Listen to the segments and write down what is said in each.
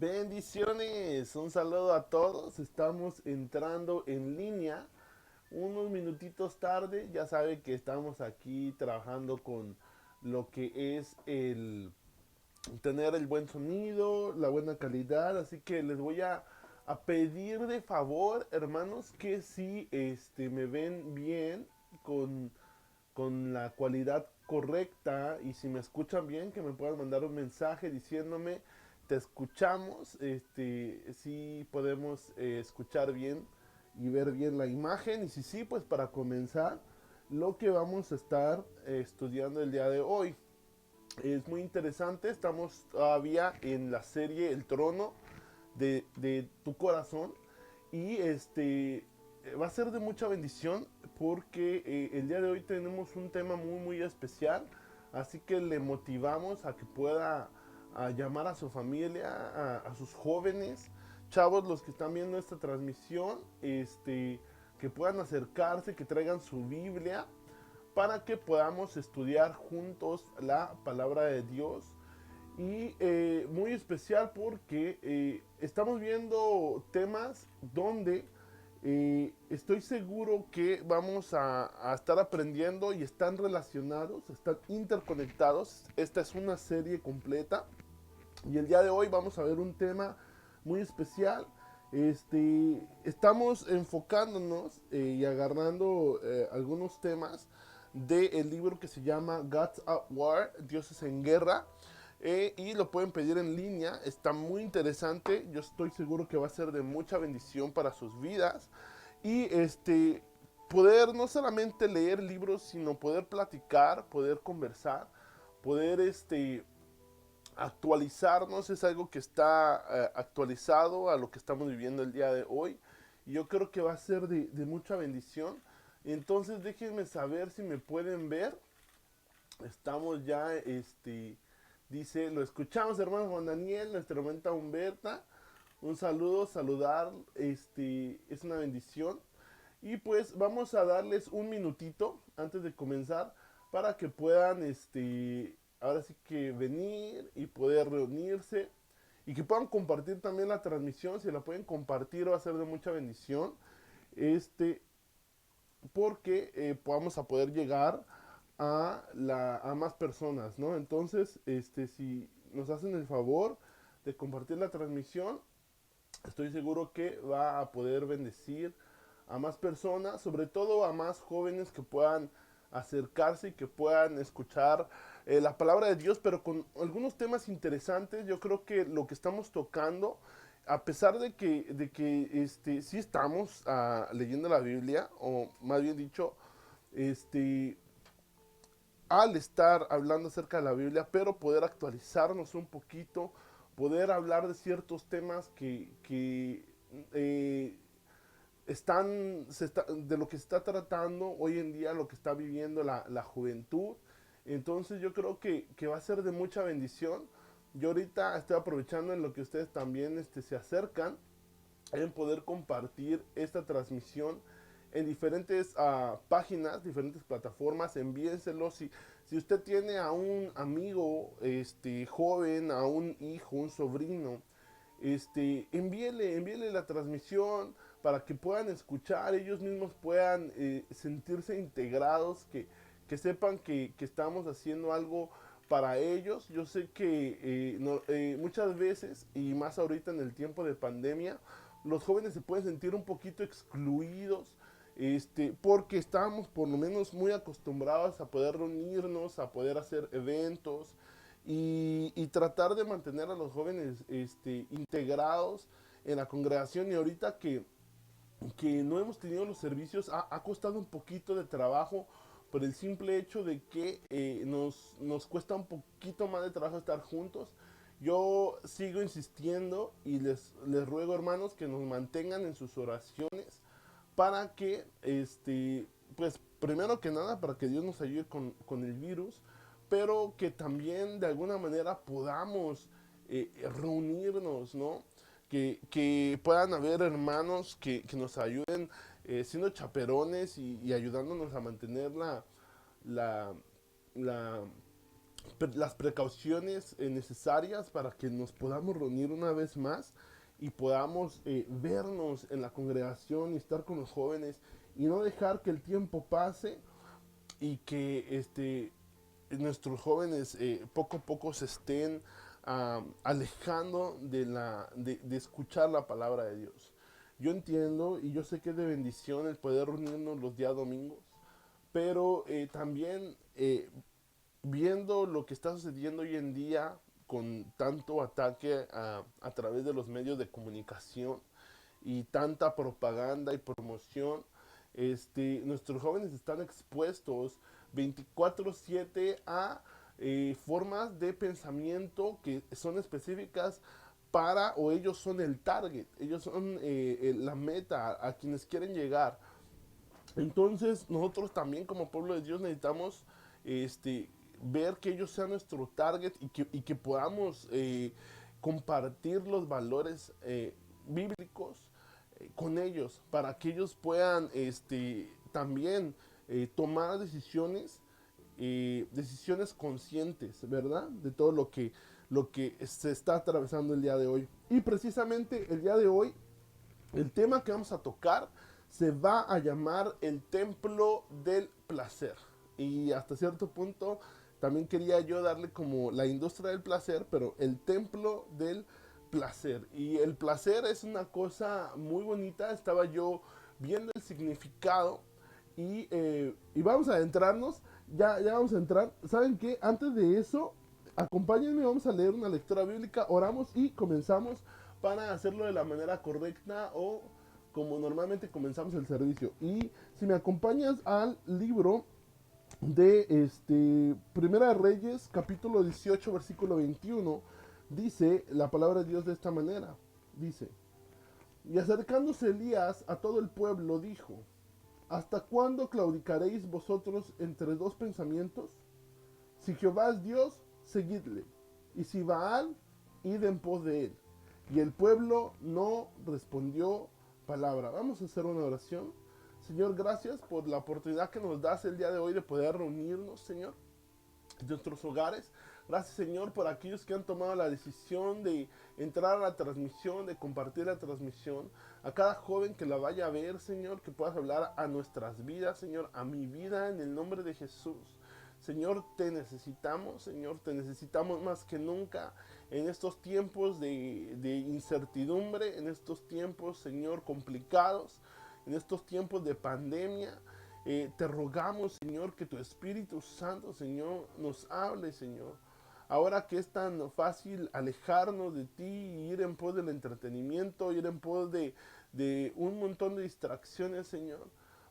Bendiciones, un saludo a todos. Estamos entrando en línea unos minutitos tarde. Ya sabe que estamos aquí trabajando con lo que es el tener el buen sonido, la buena calidad. Así que les voy a pedir de favor, hermanos, que si me ven bien con la cualidad correcta y si me escuchan bien, que me puedan mandar un mensaje diciéndome te escuchamos, si podemos escuchar bien y ver bien la imagen, y si sí, pues para comenzar lo que vamos a estar estudiando el día de hoy. Es muy interesante, estamos todavía en la serie El Trono de tu corazón, y va a ser de mucha bendición porque el día de hoy tenemos un tema muy especial, así que le motivamos a que pueda a llamar a su familia, a sus jóvenes, chavos, los que están viendo esta transmisión, que puedan acercarse, que traigan su Biblia para que podamos estudiar juntos la palabra de Dios. Y muy especial porque estamos viendo temas donde estoy seguro que vamos a estar aprendiendo y están relacionados, están interconectados. Esta es una serie completa y el día de hoy vamos a ver un tema muy especial. Estamos enfocándonos y agarrando algunos temas del libro que se llama Gods at War, Dioses en Guerra. Y lo pueden pedir en línea, está muy interesante, yo estoy seguro que va a ser de mucha bendición para sus vidas. Y poder no solamente leer libros, sino poder platicar, poder conversar, poder actualizarnos, es algo que está actualizado a lo que estamos viviendo el día de hoy. Y yo creo que va a ser de mucha bendición. Entonces déjenme saber si me pueden ver. Estamos ya, dice, lo escuchamos, hermano Juan Daniel, nuestra hermana Humberta. Un saludo, saludar, es una bendición. Y pues vamos a darles un minutito antes de comenzar para que puedan, ahora sí que venir y poder reunirse y que puedan compartir también la transmisión. Si la pueden compartir va a ser de mucha bendición. Este, porque podamos a poder llegar a más personas, ¿no? Entonces, si nos hacen el favor de compartir la transmisión, estoy seguro que va a poder bendecir a más personas, sobre todo a más jóvenes que puedan acercarse y que puedan escuchar la palabra de Dios, pero con algunos temas interesantes. Yo creo que lo que estamos tocando, a pesar de que sí estamos leyendo la Biblia, o más bien dicho, este, al estar hablando acerca de la Biblia, pero poder actualizarnos un poquito, poder hablar de ciertos temas que de lo que se está tratando hoy en día, lo que está viviendo la juventud. Entonces yo creo que va a ser de mucha bendición. Yo ahorita estoy aprovechando en lo que ustedes también se acercan, en poder compartir esta transmisión en diferentes páginas, diferentes plataformas. Envíenselo. Si usted tiene a un amigo joven, a un hijo, un sobrino, envíele la transmisión para que puedan escuchar, ellos mismos puedan sentirse integrados, que sepan que estamos haciendo algo para ellos. Yo sé que muchas veces, y más ahorita en el tiempo de pandemia, los jóvenes se pueden sentir un poquito excluidos, porque estamos por lo menos muy acostumbrados a poder reunirnos, a poder hacer eventos y tratar de mantener a los jóvenes integrados en la congregación. Y ahorita que no hemos tenido los servicios, ha costado un poquito de trabajo por el simple hecho de que nos cuesta un poquito más de trabajo estar juntos. Yo sigo insistiendo y les ruego, hermanos, que nos mantengan en sus oraciones para que, pues, primero que nada, para que Dios nos ayude con el virus, pero que también de alguna manera podamos reunirnos, ¿no? Que puedan haber hermanos que nos ayuden siendo chaperones y ayudándonos a mantener la, la, las precauciones necesarias para que nos podamos reunir una vez más y podamos vernos en la congregación y estar con los jóvenes y no dejar que el tiempo pase y que nuestros jóvenes poco a poco se estén alejando de escuchar la palabra de Dios. Yo entiendo y yo sé que es de bendición el poder reunirnos los días domingos, pero también viendo lo que está sucediendo hoy en día con tanto ataque a través de los medios de comunicación y tanta propaganda y promoción, nuestros jóvenes están expuestos 24/7 a formas de pensamiento que son específicas para, o ellos son el target, ellos son la meta a quienes quieren llegar. Entonces nosotros también como pueblo de Dios necesitamos este, ver que ellos sean nuestro target y que podamos compartir los valores bíblicos con ellos para que ellos puedan también tomar decisiones conscientes, ¿verdad? De todo lo que se está atravesando el día de hoy. Y precisamente el día de hoy el tema que vamos a tocar se va a llamar el templo del placer. Y hasta cierto punto también quería yo darle como la industria del placer, pero el templo del placer. Y el placer es una cosa muy bonita. Estaba yo viendo el significado y vamos a adentrarnos. Ya vamos a entrar. ¿Saben qué? Antes de eso, acompáñenme, vamos a leer una lectura bíblica, oramos y comenzamos para hacerlo de la manera correcta o como normalmente comenzamos el servicio. Y si me acompañas al libro de Primera de Reyes, capítulo 18, versículo 21, dice la palabra de Dios de esta manera. Dice, y acercándose Elías a todo el pueblo, dijo, ¿hasta cuándo claudicaréis vosotros entre dos pensamientos? Si Jehová es Dios, seguidle, y si Baal, id en pos de él. Y el pueblo no respondió palabra. Vamos a hacer una oración. Señor, gracias por la oportunidad que nos das el día de hoy de poder reunirnos, Señor, en nuestros hogares. Gracias, Señor, por aquellos que han tomado la decisión de entrar a la transmisión, de compartir la transmisión. A cada joven que la vaya a ver, Señor, que puedas hablar a nuestras vidas, Señor, a mi vida, en el nombre de Jesús. Señor, te necesitamos, Señor, te necesitamos más que nunca en estos tiempos de incertidumbre, en estos tiempos, Señor, complicados, en estos tiempos de pandemia. Te rogamos, Señor, que tu Espíritu Santo, Señor, nos hable, Señor. Ahora que es tan fácil alejarnos de ti y ir en pos del entretenimiento, ir en pos de un montón de distracciones, Señor.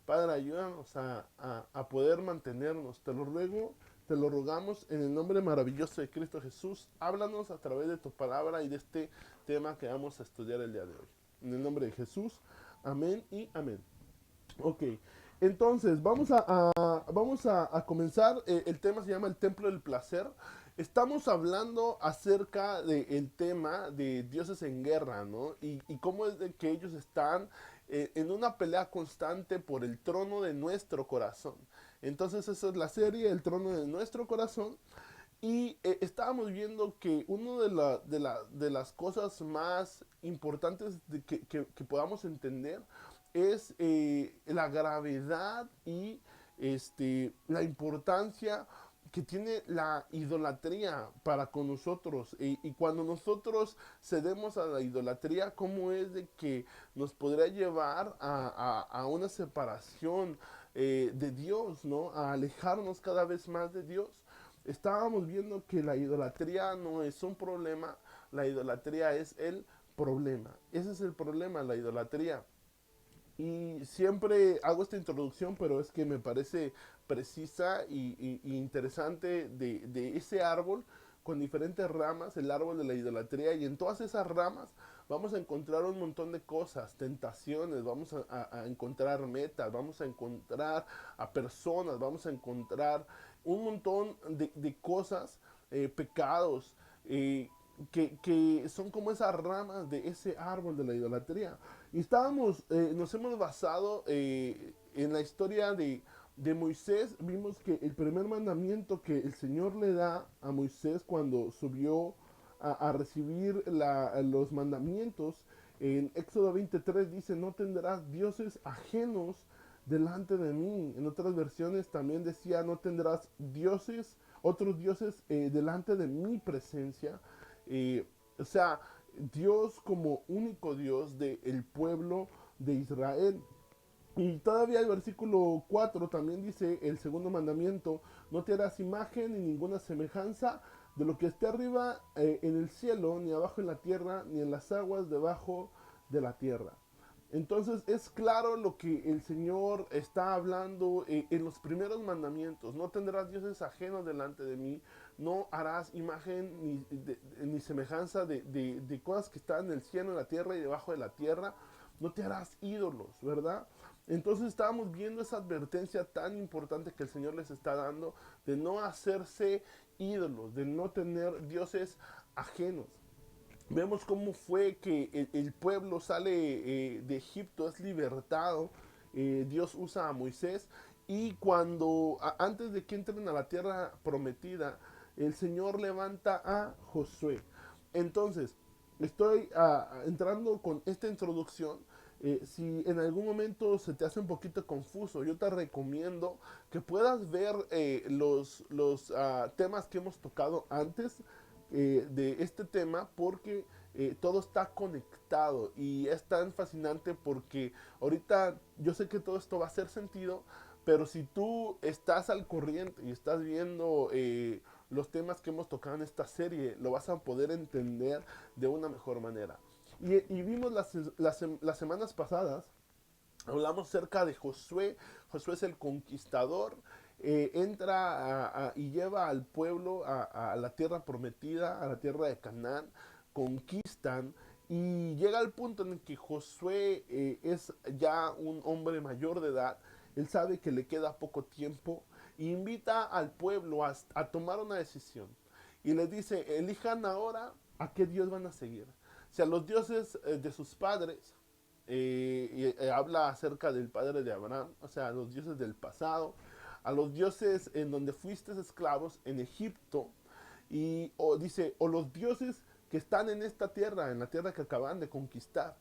Padre, ayúdanos a poder mantenernos. Te lo ruego, te lo rogamos en el nombre maravilloso de Cristo Jesús. Háblanos a través de tu palabra y de este tema que vamos a estudiar el día de hoy. En el nombre de Jesús. Amén y amén. Ok, entonces vamos a comenzar. El tema se llama el templo del placer. Estamos hablando acerca del tema de dioses en guerra, ¿no? Y cómo es de que ellos están en una pelea constante por el trono de nuestro corazón. Entonces esa es la serie, el trono de nuestro corazón. Y estábamos viendo que una de las cosas más importantes que podamos entender es la gravedad y la importancia que tiene la idolatría para con nosotros. Y cuando nosotros cedemos a la idolatría, ¿cómo es de que nos podría llevar a una separación de Dios, ¿no? A alejarnos cada vez más de Dios. Estábamos viendo que la idolatría no es un problema, la idolatría es el problema. Ese es el problema, la idolatría. Y siempre hago esta introducción, pero es que me parece precisa y interesante de ese árbol con diferentes ramas, el árbol de la idolatría, y en todas esas ramas vamos a encontrar un montón de cosas, tentaciones, vamos a encontrar metas, vamos a encontrar a personas, vamos a encontrar un montón de cosas, pecados, que son como esas ramas de ese árbol de la idolatría. Y nos hemos basado en la historia de Moisés, vimos que el primer mandamiento que el Señor le da a Moisés cuando subió a recibir los mandamientos, en Éxodo 23 dice, no tendrás dioses ajenos delante de mí. En otras versiones también decía, no tendrás dioses, otros dioses delante de mi presencia. O sea, Dios como único Dios del pueblo de Israel. Y todavía el versículo 4 también dice el segundo mandamiento, no te harás imagen ni ninguna semejanza de lo que esté arriba en el cielo, ni abajo en la tierra, ni en las aguas debajo de la tierra. Entonces es claro lo que el Señor está hablando en los primeros mandamientos. No tendrás dioses ajenos delante de mí, no harás imagen ni semejanza de cosas que están en el cielo, en la tierra y debajo de la tierra. No te harás ídolos, ¿verdad? Entonces estábamos viendo esa advertencia tan importante que el Señor les está dando de no hacerse ídolos, de no tener dioses ajenos. Vemos cómo fue que el pueblo sale de Egipto, es libertado. Dios usa a Moisés y antes de que entren a la tierra prometida, el Señor levanta a Josué. Entonces, estoy entrando con esta introducción. Si en algún momento se te hace un poquito confuso, yo te recomiendo que puedas ver los temas que hemos tocado antes de este tema, porque todo está conectado y es tan fascinante porque ahorita yo sé que todo esto va a hacer sentido, pero si tú estás al corriente y estás viendo los temas que hemos tocado en esta serie, lo vas a poder entender de una mejor manera. Y vimos las semanas pasadas, hablamos acerca de Josué. Josué es el conquistador. Entra y lleva al pueblo a la tierra prometida, a la tierra de Canaán. Conquistan y llega al punto en el que Josué es ya un hombre mayor de edad. Él sabe que le queda poco tiempo e invita al pueblo a tomar una decisión. Y les dice, elijan ahora a qué Dios van a seguir. Si a los dioses de sus padres, habla acerca del padre de Abraham, o sea, a los dioses del pasado, a los dioses en donde fuiste esclavos en Egipto, dice, o los dioses que están en esta tierra, en la tierra que acaban de conquistar.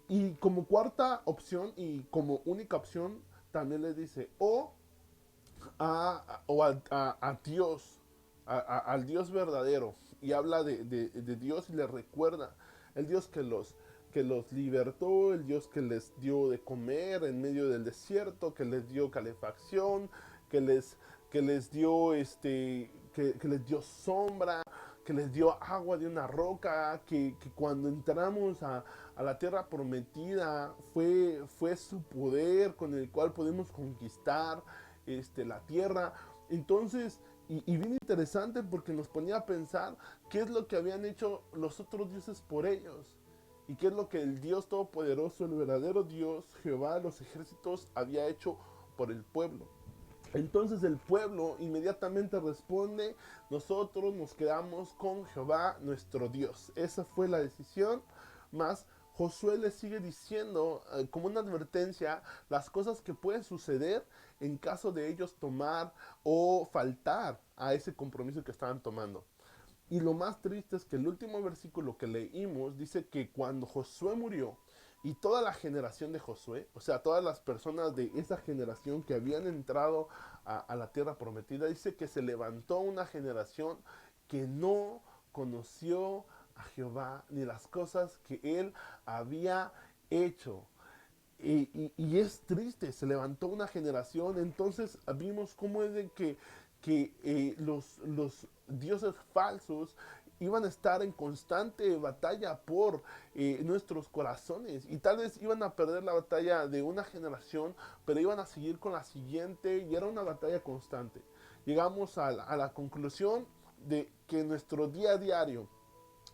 Y como cuarta opción y como única opción, también les dice, a Dios, al Dios verdadero. Y habla de Dios y les recuerda el Dios que los libertó, el Dios que les dio de comer en medio del desierto, que les dio calefacción, que les dio que les dio sombra, que les dio agua de una roca, que cuando entramos a la tierra prometida fue su poder con el cual podemos conquistar la tierra. Entonces, y bien interesante porque nos ponía a pensar qué es lo que habían hecho los otros dioses por ellos. Y qué es lo que el Dios Todopoderoso, el verdadero Dios, Jehová de los ejércitos, había hecho por el pueblo. Entonces el pueblo inmediatamente responde, nosotros nos quedamos con Jehová nuestro Dios. Esa fue la decisión, más Josué le sigue diciendo como una advertencia las cosas que pueden suceder en caso de ellos tomar o faltar a ese compromiso que estaban tomando. Y lo más triste es que el último versículo que leímos dice que cuando Josué murió y toda la generación de Josué, o sea, todas las personas de esa generación que habían entrado a la tierra prometida, dice que se levantó una generación que no conoció a Jehová ni las cosas que él había hecho. Y es triste, se levantó una generación. Entonces vimos cómo es de que los dioses falsos iban a estar en constante batalla por nuestros corazones, y tal vez iban a perder la batalla de una generación, pero iban a seguir con la siguiente, y era una batalla constante. Llegamos a la conclusión de que nuestro día a diario,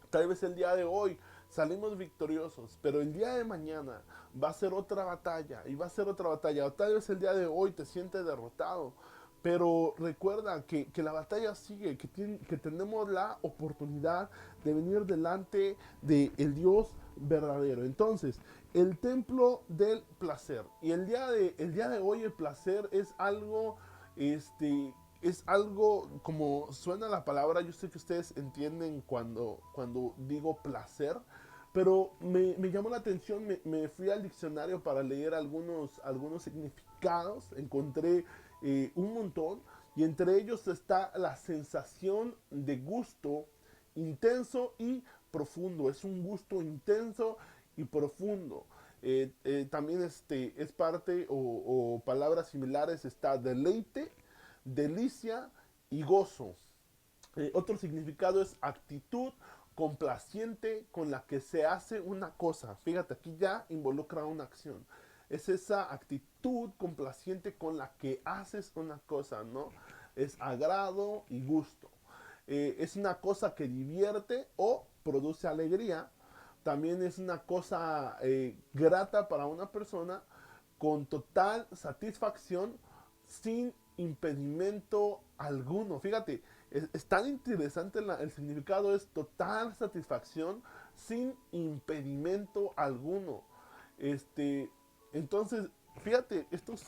tal vez el día de hoy salimos victoriosos, pero el día de mañana va a ser otra batalla, y va a ser otra batalla, o tal vez el día de hoy te sientes derrotado, pero recuerda que la batalla sigue, que tenemos la oportunidad de venir delante del Dios verdadero. Entonces, el templo del placer. Y el día de hoy el placer es algo como suena la palabra. Yo sé que ustedes entienden cuando digo placer, pero me llamó la atención, me fui al diccionario para leer algunos significados, encontré un montón, y entre ellos está la sensación de gusto intenso y profundo. Es un gusto intenso y profundo. También es parte o palabras similares está deleite, delicia y gozo. Otro significado es actitud complaciente con la que se hace una cosa. Fíjate, aquí ya involucra una acción. Es esa actitud complaciente con la que haces una cosa, ¿no? Es agrado y gusto. Es una cosa que divierte o produce alegría. También es una cosa grata para una persona con total satisfacción sin impedimento alguno. Fíjate, es tan interesante el significado, es total satisfacción sin impedimento alguno. Este, entonces, fíjate, estos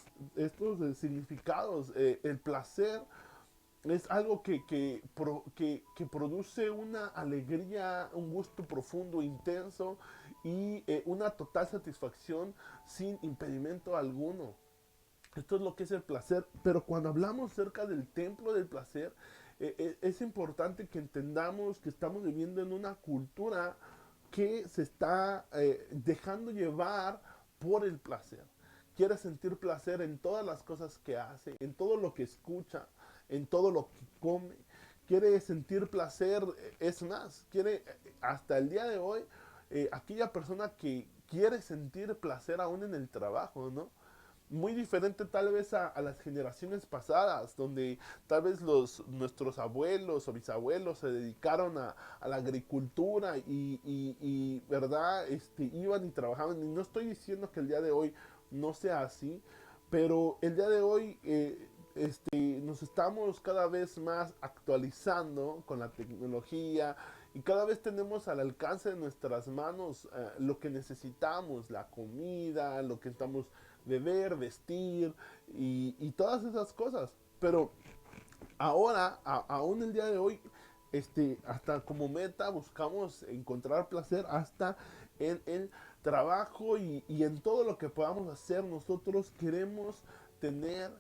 significados, el placer es algo que produce una alegría, un gusto profundo, intenso y una total satisfacción sin impedimento alguno. Esto es lo que es el placer, pero cuando hablamos cerca del templo del placer, es importante que entendamos que estamos viviendo en una cultura que se está dejando llevar por el placer. Quiere sentir placer en todas las cosas que hace, en todo lo que escucha, en todo lo que come. Quiere sentir placer, es más, quiere hasta el día de hoy, aquella persona que quiere sentir placer aún en el trabajo, ¿no? Muy diferente tal vez a las generaciones pasadas, donde tal vez nuestros abuelos o bisabuelos se dedicaron a la agricultura y, ¿verdad? Iban y trabajaban. Y no estoy diciendo que el día de hoy no sea así, pero el día de hoy nos estamos cada vez más actualizando con la tecnología y cada vez tenemos al alcance de nuestras manos lo que necesitamos, la comida, lo que estamos beber, vestir y todas esas cosas. Pero ahora, aún el día de hoy, hasta como meta buscamos encontrar placer hasta en el trabajo y en todo lo que podamos hacer. Nosotros queremos tener,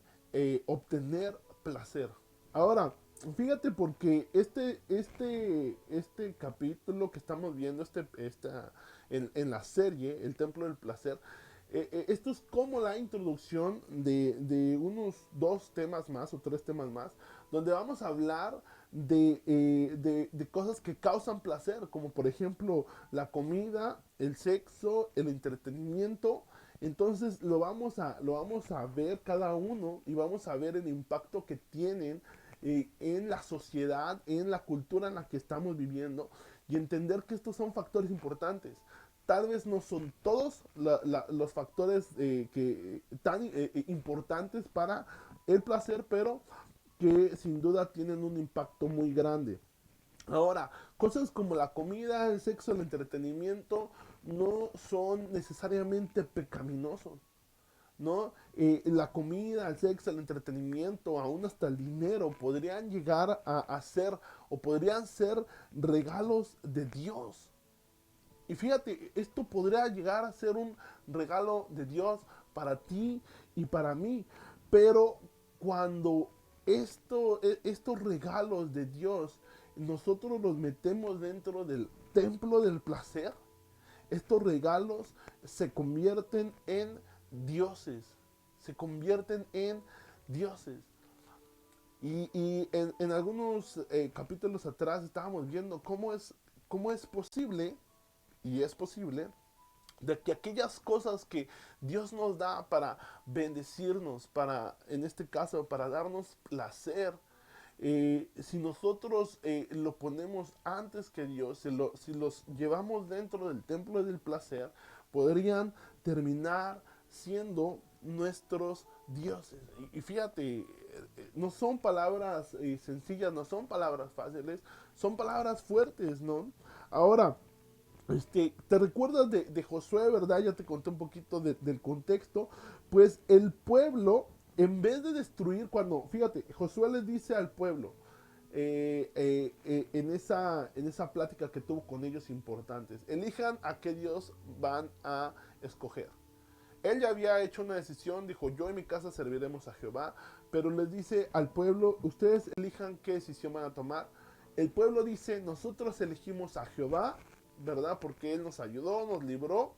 obtener placer. Ahora, fíjate porque este capítulo que estamos viendo, en la serie, El Templo del Placer, esto es como la introducción de unos dos temas más o tres temas más, donde vamos a hablar de cosas que causan placer, como por ejemplo la comida, el sexo, el entretenimiento. Entonces lo vamos a ver cada uno y vamos a ver el impacto que tienen en la sociedad, en la cultura en la que estamos viviendo y entender que estos son factores importantes. Tal vez no son todos los factores tan importantes para el placer, pero que sin duda tienen un impacto muy grande. Ahora, cosas como la comida, el sexo, el entretenimiento no son necesariamente pecaminosos, ¿no? La comida, el sexo, el entretenimiento, aún hasta el dinero podrían llegar a ser o podrían ser regalos de Dios. Y fíjate, esto podría llegar a ser un regalo de Dios para ti y para mí. Pero cuando estos regalos de Dios nosotros los metemos dentro del templo del placer, estos regalos se convierten en dioses. Se convierten en dioses. Y en algunos capítulos atrás estábamos viendo cómo es posible, y es posible, de que aquellas cosas que Dios nos da para bendecirnos, para, en este caso, para darnos placer, si nosotros lo ponemos antes que Dios, si los llevamos dentro del templo del placer, podrían terminar siendo nuestros dioses. Y fíjate, no son palabras sencillas, no son palabras fáciles, son palabras fuertes, ¿no? Ahora, ¿Te recuerdas de Josué, verdad? Ya te conté un poquito del contexto. Pues el pueblo, en vez de destruir, fíjate, Josué les dice al pueblo, en esa plática que tuvo con ellos importantes, elijan a qué Dios van a escoger. Él ya había hecho una decisión, dijo, yo en mi casa serviremos a Jehová, pero les dice al pueblo, ustedes elijan qué decisión van a tomar. El pueblo dice, nosotros elegimos a Jehová, ¿verdad? Porque Él nos ayudó, nos libró,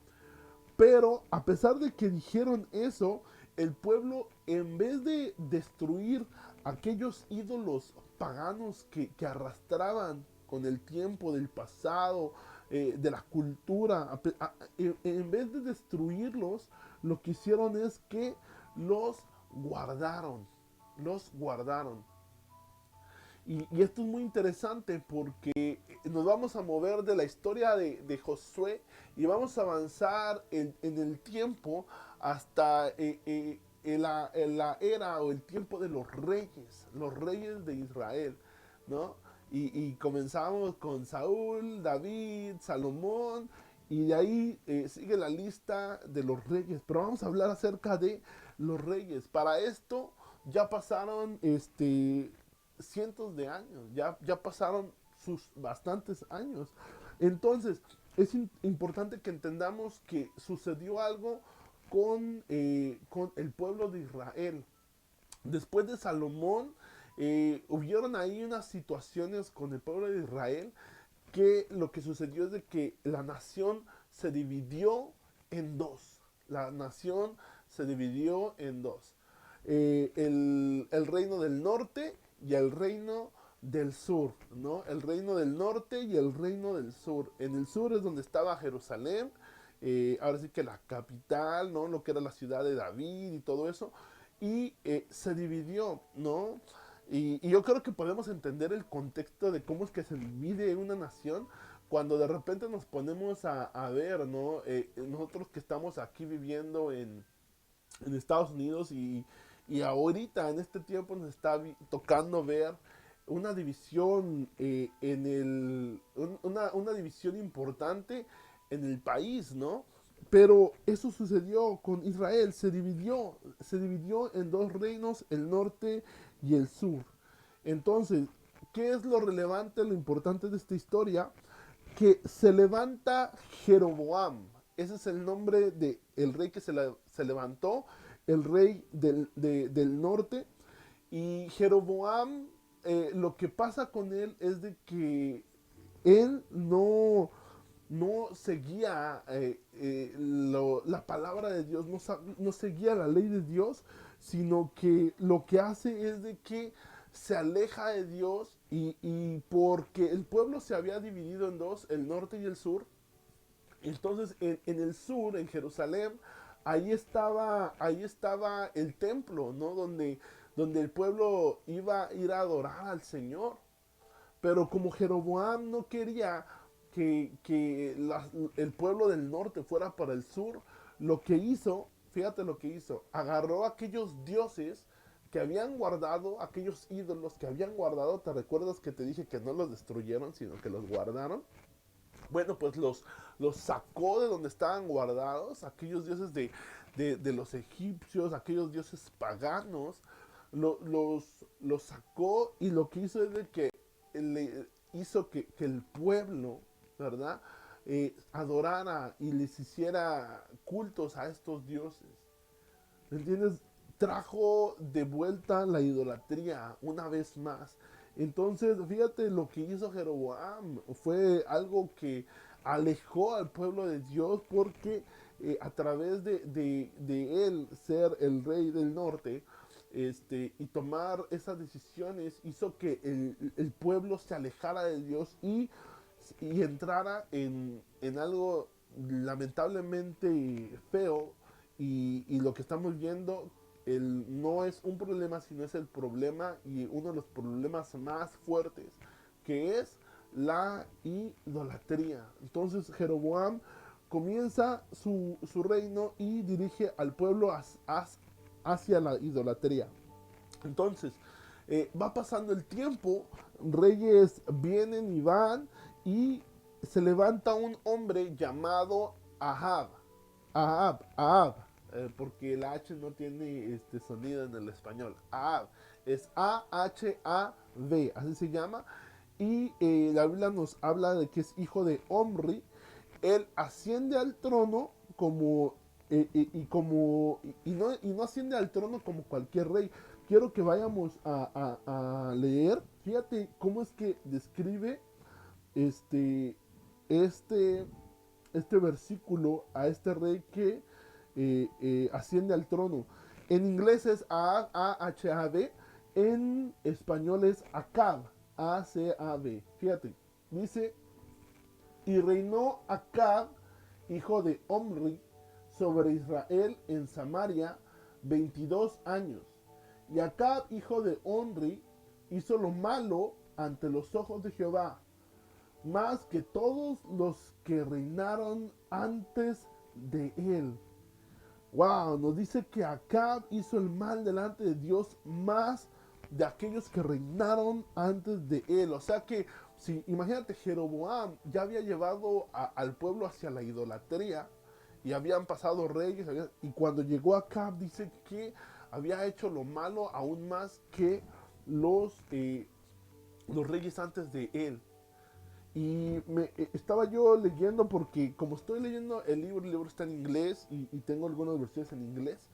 pero a pesar de que dijeron eso, el pueblo, en vez de destruir aquellos ídolos paganos que arrastraban con el tiempo del pasado, de la cultura, en vez de destruirlos, lo que hicieron es que los guardaron, los guardaron. Y esto es muy interesante porque nos vamos a mover de la historia de Josué y vamos a avanzar en el tiempo hasta en la era o el tiempo de los reyes de Israel, ¿no? Y comenzamos con Saúl, David, Salomón, y de ahí sigue la lista de los reyes. Pero vamos a hablar acerca de los reyes. Para esto ya pasaron cientos de años, ya pasaron sus bastantes años. Entonces, es importante que entendamos que sucedió algo con el pueblo de Israel. Después de Salomón, hubieron ahí unas situaciones con el pueblo de Israel que lo que sucedió es de que la nación se dividió en dos. La nación se dividió en dos. El reino del norte y el reino del sur, ¿no? El reino del norte y el reino del sur. En el sur es donde estaba Jerusalén, ahora sí que la capital, ¿no? Lo que era la ciudad de David y todo eso. Y se dividió, ¿no? Y yo creo que podemos entender el contexto de cómo es que se divide una nación cuando de repente nos ponemos a ver, ¿no? Nosotros que estamos aquí viviendo en Estados Unidos y ahorita en este tiempo nos está tocando ver una división una división importante en el país, ¿no? Pero eso sucedió con Israel, se dividió en dos reinos, el norte y el sur. Entonces, ¿qué es lo relevante, lo importante de esta historia? Que se levanta Jeroboam. Ese es el nombre del rey que se levantó, el rey del norte. Y Jeroboam, lo que pasa con él es de que él no seguía la palabra de Dios, no seguía la ley de Dios, sino que lo que hace es de que se aleja de Dios y porque el pueblo se había dividido en dos, el norte y el sur, entonces en el sur, en Jerusalén, ahí estaba el templo, ¿no? Donde el pueblo iba a ir a adorar al Señor. Pero como Jeroboam no quería que el pueblo del norte fuera para el sur, lo que hizo, fíjate lo que hizo, agarró aquellos dioses que habían guardado, aquellos ídolos que habían guardado, ¿te recuerdas que te dije que no los destruyeron, sino que los guardaron? Bueno, pues los sacó de donde estaban guardados, aquellos dioses de los egipcios, aquellos dioses paganos, los sacó y lo que hizo es de que le hizo que el pueblo, ¿verdad? Adorara y les hiciera cultos a estos dioses. ¿Me entiendes? Trajo de vuelta la idolatría una vez más. Entonces, fíjate lo que hizo Jeroboam. Fue algo que alejó al pueblo de Dios porque a través de él ser el rey del norte, y tomar esas decisiones hizo que el pueblo se alejara de Dios y entrara en algo lamentablemente feo y lo que estamos viendo no es un problema, sino es el problema y uno de los problemas más fuertes, que es la idolatría. Entonces Jeroboam comienza su reino y dirige al pueblo hacia la idolatría. Entonces, va pasando el tiempo, reyes vienen y van y se levanta un hombre llamado Ahab. Ahab, porque la H no tiene sonido en el español. Ahab, es A-H-A-B, así se llama. Y la Biblia nos habla de que es hijo de Omri. Él asciende al trono como y no asciende al trono como cualquier rey. Quiero que vayamos a leer. Fíjate cómo es que describe este, este, este versículo a este rey que asciende al trono. En inglés es A-H-A-B, en español es Acab, A-C-A-B. Fíjate, dice, y reinó Acab, hijo de Omri, sobre Israel en Samaria 22 años. Y Acab, hijo de Omri, hizo lo malo ante los ojos de Jehová, más que todos los que reinaron antes de él. Wow, nos dice que Acab hizo el mal delante de Dios más de aquellos que reinaron antes de él. O sea que, si imagínate, Jeroboam ya había llevado al pueblo hacia la idolatría y habían pasado reyes, y cuando llegó Acab dice que había hecho lo malo aún más que los reyes antes de él. Y estaba yo leyendo porque como estoy leyendo el libro está en inglés y tengo algunas versiones en inglés.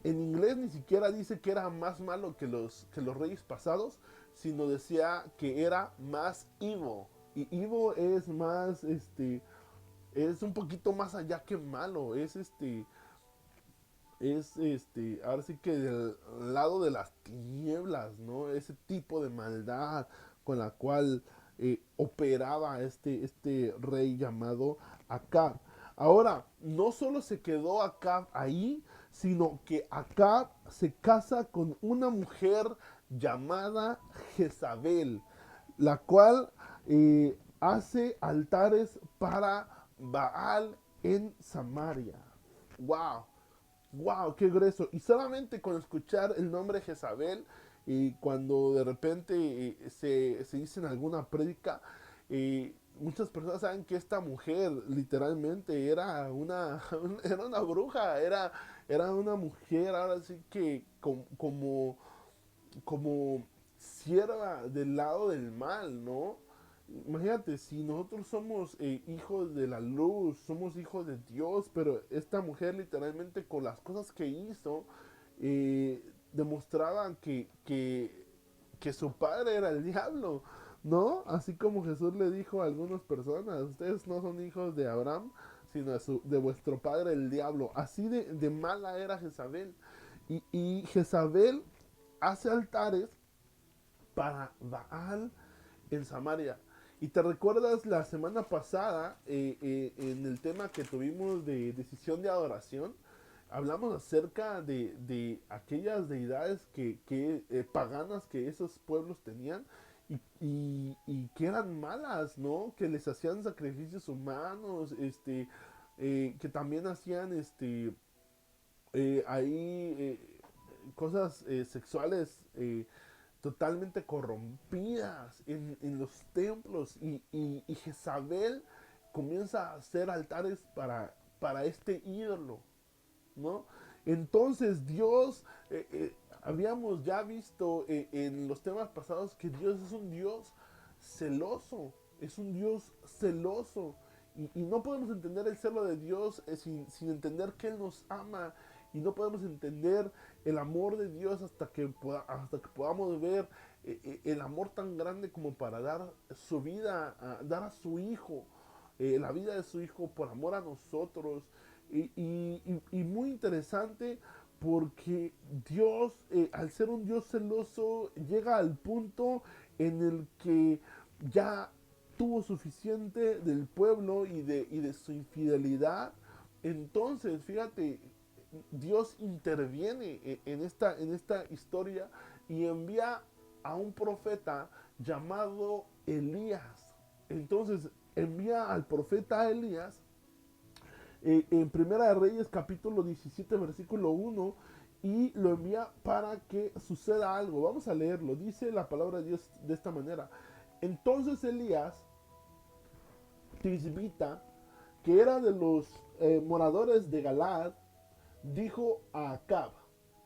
En inglés ni siquiera dice que era más malo que los reyes pasados, sino decía que era más evil. Y evil es más, es un poquito más allá que malo. Ahora sí que del lado de las tinieblas, ¿no? Ese tipo de maldad con la cual operaba este rey llamado Acab. Ahora, no solo se quedó Acab ahí, sino que Acab se casa con una mujer llamada Jezabel, la cual hace altares para Baal en Samaria. ¡Wow! Wow, qué grueso. Y solamente con escuchar el nombre Jezabel, y cuando de repente se dice en alguna prédica, muchas personas saben que esta mujer literalmente era era una bruja, era una mujer, ahora sí que como sierva del lado del mal, ¿no? Imagínate, si nosotros somos hijos de la luz, somos hijos de Dios, pero esta mujer literalmente con las cosas que hizo, demostraba que su padre era el diablo, ¿no? Así como Jesús le dijo a algunas personas, ustedes no son hijos de Abraham, sino de vuestro padre el diablo. Así de mala era Jezabel. Y Jezabel hace altares para Baal en Samaria. Y te recuerdas la semana pasada, en el tema que tuvimos de decisión de adoración, hablamos acerca de aquellas deidades paganas que esos pueblos tenían y que eran malas, ¿no? Que les hacían sacrificios humanos, que también hacían ahí cosas sexuales totalmente corrompidas en los templos y Jezabel comienza a hacer altares para este ídolo, ¿no? Entonces Dios, habíamos ya visto en los temas pasados que Dios es un Dios celoso, es un Dios celoso. Y no podemos entender el celo de Dios sin entender que Él nos ama. Y no podemos entender el amor de Dios hasta que podamos ver el amor tan grande como para dar su vida, dar a su Hijo, la vida de su Hijo por amor a nosotros. Y muy interesante porque Dios, al ser un Dios celoso, llega al punto en el que ya tuvo suficiente del pueblo y de su infidelidad. Entonces, fíjate, Dios interviene en esta historia y envía a un profeta llamado Elías. Entonces envía al profeta Elías en Primera de Reyes capítulo 17 versículo 1 y lo envía para que suceda algo. Vamos a leerlo. Dice la palabra de Dios de esta manera. Entonces Elías Tisbita, que era de los moradores de Galaad, dijo a Acab: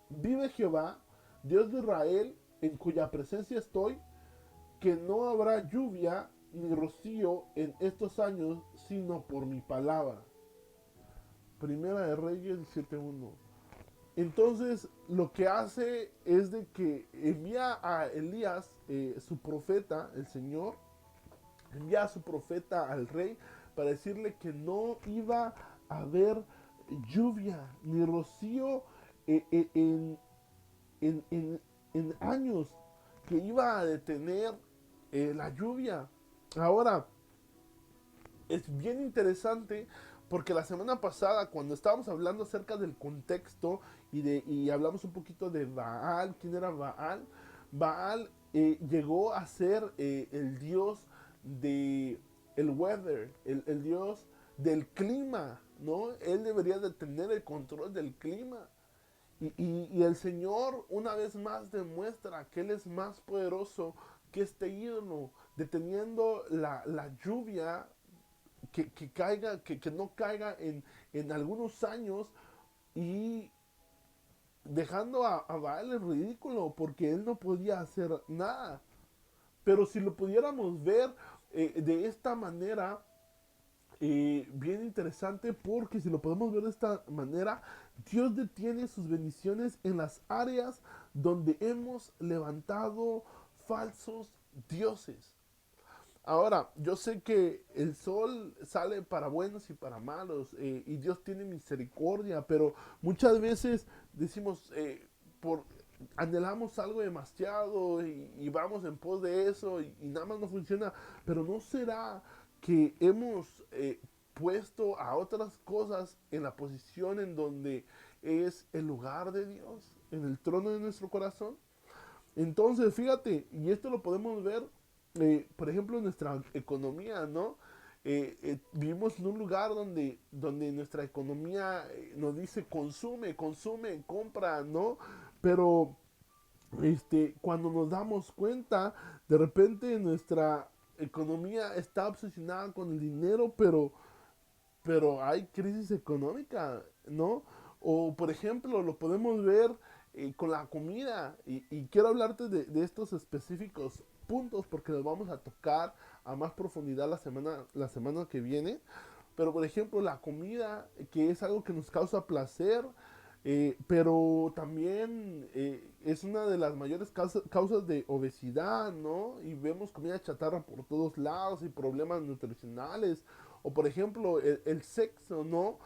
vive Jehová, Dios de Israel, en cuya presencia estoy, que no habrá lluvia ni rocío en estos años, sino por mi palabra. Primera de Reyes 17:1. Entonces lo que hace es de que envía a Elías, su profeta, el Señor, envía a su profeta al rey para decirle que no iba a haber lluvia ni rocío en, en, en años, que iba a detener la lluvia. Ahora, es bien interesante porque la semana pasada, cuando estábamos hablando acerca del contexto y hablamos un poquito de Baal, quién era Baal, Baal llegó a ser el dios de el weather, el dios del clima, ¿no? Él debería de tener el control del clima. Y el Señor una vez más demuestra que Él es más poderoso que este ídolo, deteniendo la lluvia que caiga, que no caiga en algunos años y dejando a Baal en ridículo porque él no podía hacer nada. Pero si lo pudiéramos ver de esta manera, bien interesante, porque si lo podemos ver de esta manera, Dios detiene sus bendiciones en las áreas donde hemos levantado falsos dioses. Ahora, yo sé que el sol sale para buenos y para malos, y Dios tiene misericordia, pero muchas veces decimos, anhelamos algo demasiado y vamos en pos de eso y nada más no funciona, pero ¿no será que hemos puesto a otras cosas en la posición en donde es el lugar de Dios, en el trono de nuestro corazón? Entonces, fíjate, y esto lo podemos ver, por ejemplo, en nuestra economía, ¿no? Vivimos en un lugar donde nuestra economía nos dice consume, consume, compra, ¿no? Pero cuando nos damos cuenta, de repente nuestra economía está obsesionada con el dinero, pero hay crisis económica, ¿no? O por ejemplo, lo podemos ver con la comida, y quiero hablarte de estos específicos puntos porque los vamos a tocar a más profundidad la semana que viene. Pero por ejemplo, la comida, que es algo que nos causa placer, pero también es una de las mayores causas de obesidad, ¿no? Y vemos comida chatarra por todos lados y problemas nutricionales. O por ejemplo, el sexo, ¿no?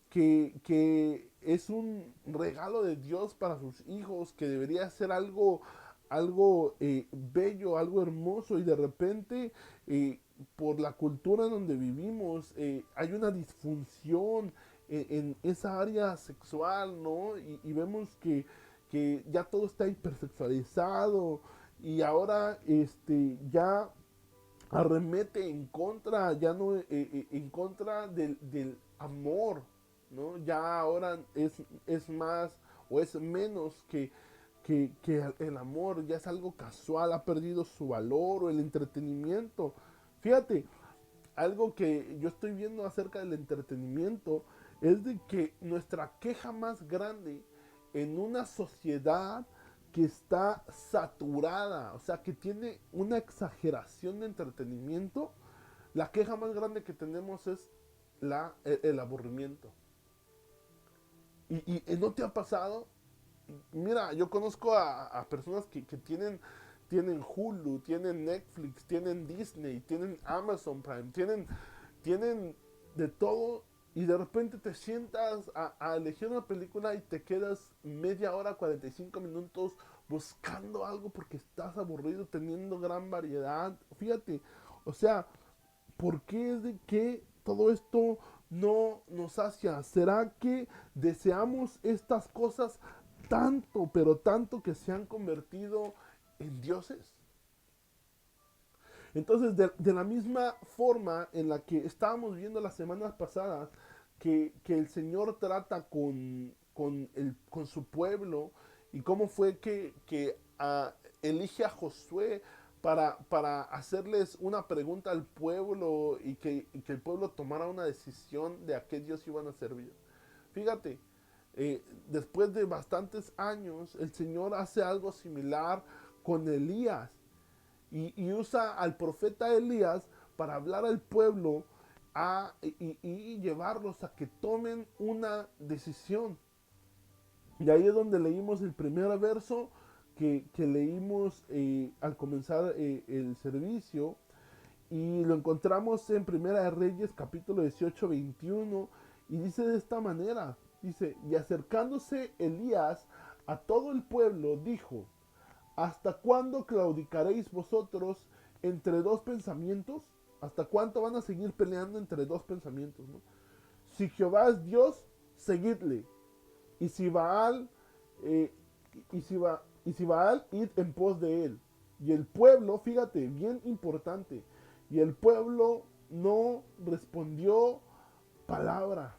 Que es un regalo de Dios para sus hijos, que debería ser algo bello, algo hermoso, y de repente por la cultura en donde vivimos hay una disfunción en esa área sexual, ¿no? Y vemos que ya todo está hipersexualizado, y ahora ya arremete en contra, ya no en contra del amor, ¿no? Ya ahora es más o es menos que el amor, ya es algo casual, ha perdido su valor, o el entretenimiento. Fíjate, algo que yo estoy viendo acerca del entretenimiento es de que nuestra queja más grande en una sociedad que está saturada, o sea, que tiene una exageración de entretenimiento, la queja más grande que tenemos es el aburrimiento. Y ¿no te ha pasado? Mira, yo conozco a personas que tienen Hulu, tienen Netflix, tienen Disney, tienen Amazon Prime, tienen de todo, y de repente te sientas a elegir una película y te quedas media hora, 45 minutos buscando algo porque estás aburrido teniendo gran variedad. Fíjate, o sea, ¿por qué es de que todo esto no nos sacia? ¿Será que deseamos estas cosas tanto, pero tanto, que se han convertido en dioses? Entonces, de la misma forma en la que estábamos viendo las semanas pasadas, que el Señor trata con su pueblo, y cómo fue que elige a Josué para hacerles una pregunta al pueblo y que el pueblo tomara una decisión de a qué Dios iban a servir. Fíjate, después de bastantes años, el Señor hace algo similar con Elías y usa al profeta Elías para hablar al pueblo y llevarlos a que tomen una decisión. Y ahí es donde leímos el primer verso que leímos al comenzar el servicio. Y lo encontramos en Primera de Reyes, capítulo 18, 21. Y dice de esta manera, dice, y acercándose Elías a todo el pueblo, dijo, ¿hasta cuándo claudicaréis vosotros entre dos pensamientos? ¿Hasta cuánto van a seguir peleando entre dos pensamientos? ¿No? Si Jehová es Dios, seguidle. Y si Baal, eh, y si Baal, id en pos de él. Y el pueblo, fíjate, bien importante, y el pueblo no respondió palabra.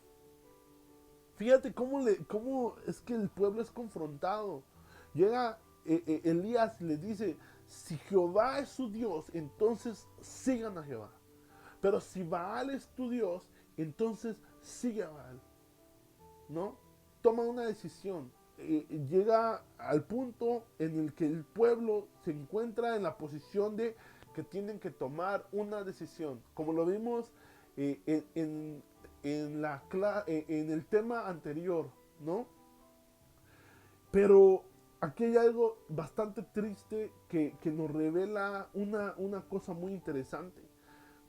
Fíjate cómo es que el pueblo es confrontado. Llega Elías y les dice, si Jehová es su Dios, entonces sigan a Jehová. Pero si Baal es tu Dios, entonces sigue a Baal. ¿No? Toma una decisión. Llega al punto en el que el pueblo se encuentra en la posición de que tienen que tomar una decisión. Como lo vimos en el tema anterior, ¿no? Pero aquí hay algo bastante triste que nos revela una cosa muy interesante.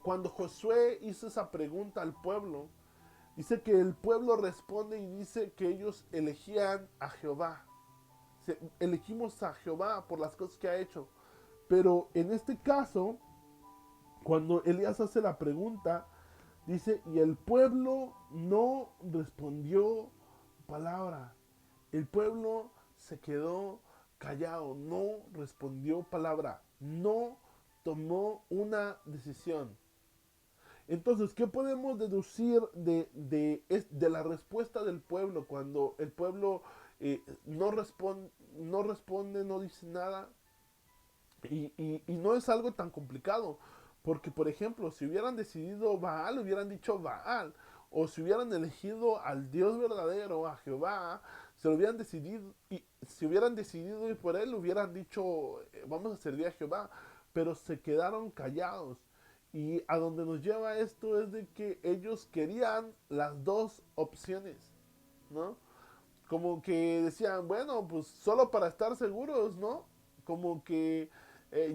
Cuando Josué hizo esa pregunta al pueblo, dice que el pueblo responde y dice que ellos elegían a Jehová. Elegimos a Jehová por las cosas que ha hecho. Pero en este caso, cuando Elías hace la pregunta, dice, y el pueblo no respondió palabra. El pueblo se quedó callado, no respondió palabra, no tomó una decisión. Entonces, ¿qué podemos deducir de la respuesta del pueblo cuando el pueblo no responde, no dice nada? Y no es algo tan complicado, porque por ejemplo, si hubieran decidido Baal, hubieran dicho Baal, o si hubieran elegido al Dios verdadero, a Jehová, se lo hubieran decidido, y si hubieran decidido ir por él, hubieran dicho, vamos a servir a Jehová, pero se quedaron callados. Y a donde nos lleva esto es de que ellos querían las dos opciones, ¿no? Como que decían, bueno, pues solo para estar seguros, ¿no? Como que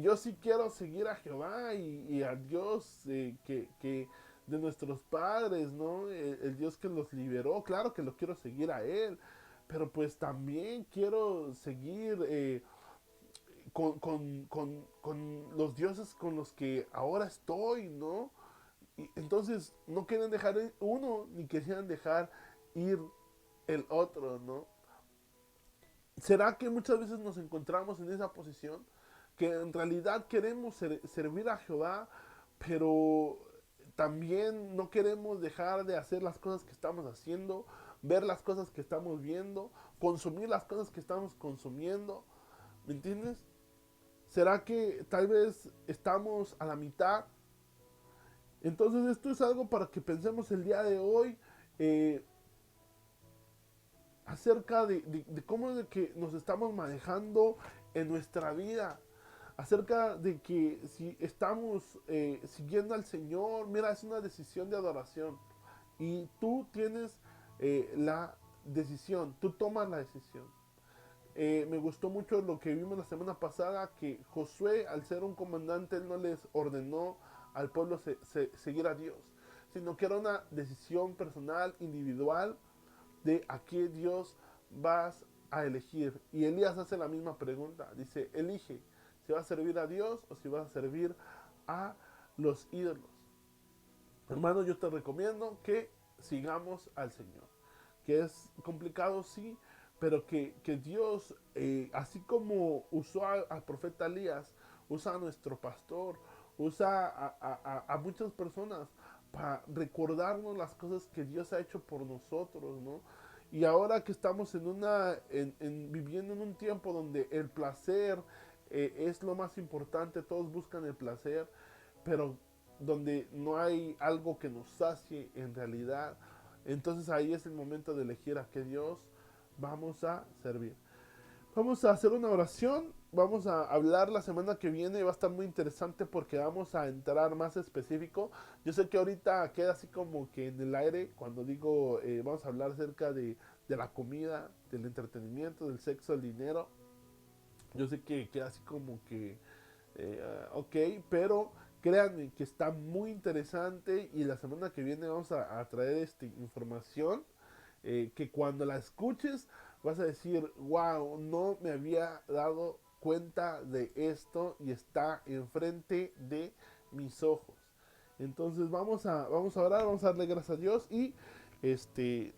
yo sí quiero seguir a Jehová y a Dios que de nuestros padres, ¿no? El Dios que los liberó, claro que lo quiero seguir a Él, pero pues también quiero seguir con los dioses con los que ahora estoy, ¿no? Y entonces no querían dejar uno ni querían dejar ir el otro, ¿no? ¿Será que muchas veces nos encontramos en esa posición? Que en realidad queremos servir a Jehová, pero también no queremos dejar de hacer las cosas que estamos haciendo, ver las cosas que estamos viendo, consumir las cosas que estamos consumiendo. ¿Me entiendes? ¿Será que tal vez estamos a la mitad? Entonces esto es algo para que pensemos el día de hoy. eh, Acerca de cómo de que nos estamos manejando en nuestra vida, acerca de que si estamos siguiendo al Señor, mira, es una decisión de adoración y tú tienes la decisión, tú tomas la decisión. Me gustó mucho lo que vimos la semana pasada, que Josué, al ser un comandante, él no les ordenó al pueblo seguir a Dios, sino que era una decisión personal, individual, de a qué Dios vas a elegir. Y Elías hace la misma pregunta. Dice, elige si vas a servir a Dios o si vas a servir a los ídolos. Hermano, yo te recomiendo que sigamos al Señor. Que es complicado, sí, pero que Dios, así como usó al profeta Elías, usa a nuestro pastor, usa a muchas personas para recordarnos las cosas que Dios ha hecho por nosotros, ¿no? Y ahora que estamos viviendo en un tiempo donde el placer, es lo más importante. Todos buscan el placer, pero donde no hay algo que nos sacie en realidad, entonces ahí es el momento de elegir a qué Dios vamos a servir. Vamos a hacer una oración, vamos a hablar la semana que viene, va a estar muy interesante porque vamos a entrar más específico. Yo sé que ahorita queda así como que en el aire cuando digo, vamos a hablar acerca de la comida, del entretenimiento, del sexo, el dinero. Yo sé que queda así como que, ok, pero créanme que está muy interesante y la semana que viene vamos a traer información que cuando la escuches vas a decir, wow, no me había dado cuenta de esto y está enfrente de mis ojos. Entonces vamos a orar, vamos a darle gracias a Dios y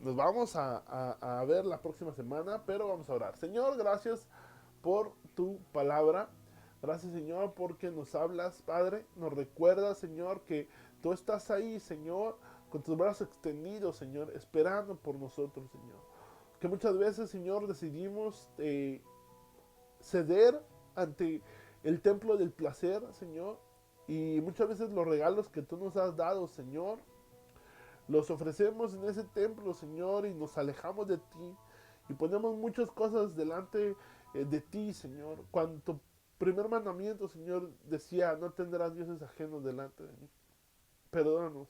nos vamos a ver la próxima semana, pero vamos a orar. Señor, gracias por tu palabra. Gracias, Señor, porque nos hablas, Padre. Nos recuerdas, Señor, que tú estás ahí, Señor, con tus brazos extendidos, Señor, esperando por nosotros, Señor. Que muchas veces, Señor, decidimos ceder ante el templo del placer, Señor. Y muchas veces los regalos que tú nos has dado, Señor, los ofrecemos en ese templo, Señor, y nos alejamos de ti. Y ponemos muchas cosas delante de ti, Señor. Cuando primer mandamiento, Señor, decía, no tendrás dioses ajenos delante de mí. Perdónanos,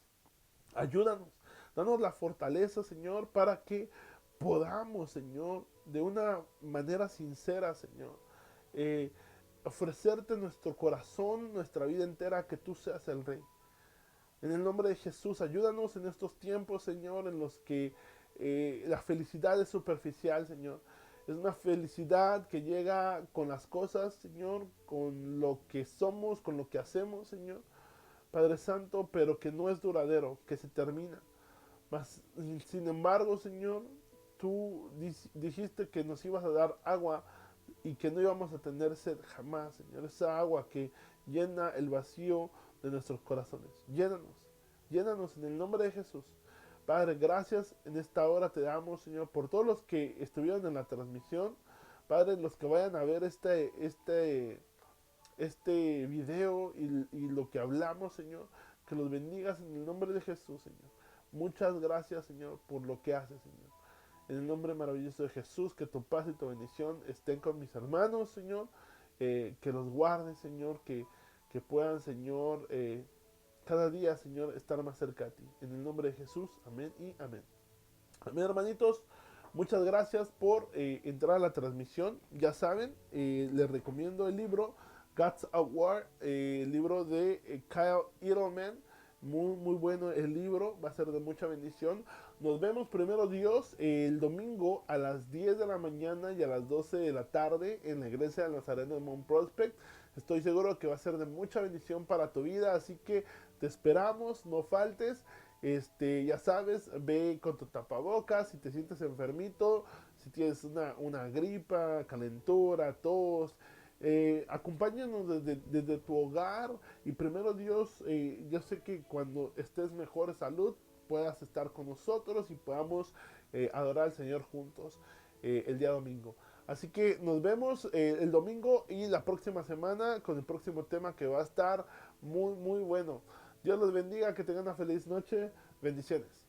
ayúdanos, danos la fortaleza, Señor, para que podamos, Señor, de una manera sincera, Señor, eh, ofrecerte nuestro corazón, nuestra vida entera, que tú seas el Rey. En el nombre de Jesús, ayúdanos en estos tiempos, Señor, en los que la felicidad es superficial, Señor. Es una felicidad que llega con las cosas, Señor, con lo que somos, con lo que hacemos, Señor. Padre Santo, pero que no es duradero, que se termina. Mas, sin embargo, Señor, tú dijiste que nos ibas a dar agua y que no íbamos a tener sed jamás, Señor. Esa agua que llena el vacío de nuestros corazones. Llénanos, llénanos en el nombre de Jesús. Padre, gracias en esta hora te damos, Señor, por todos los que estuvieron en la transmisión. Padre, los que vayan a ver este video y lo que hablamos, Señor, que los bendigas en el nombre de Jesús, Señor. Muchas gracias, Señor, por lo que haces, Señor. En el nombre maravilloso de Jesús, que tu paz y tu bendición estén con mis hermanos, Señor. Que los guarden, Señor, que puedan, Señor, cada día, Señor, estar más cerca de ti. En el nombre de Jesús, amén y amén. Amén, hermanitos. Muchas gracias por entrar a la transmisión. Ya saben, les recomiendo el libro God's Award, el libro de Kyle Edelman. Muy, muy bueno el libro, va a ser de mucha bendición. Nos vemos primero Dios el domingo a las 10 de la mañana y a las 12 de la tarde en la iglesia de Nazareno de Mount Prospect. Estoy seguro que va a ser de mucha bendición para tu vida, así que te esperamos, no faltes. Ya sabes, ve con tu tapabocas, si te sientes enfermito, si tienes una gripa, calentura, tos, acompáñanos desde tu hogar y primero Dios, yo sé que cuando estés mejor de salud puedas estar con nosotros y podamos adorar al Señor juntos el día domingo. Así que nos vemos el domingo y la próxima semana con el próximo tema que va a estar muy, muy bueno. Dios los bendiga, que tengan una feliz noche. Bendiciones.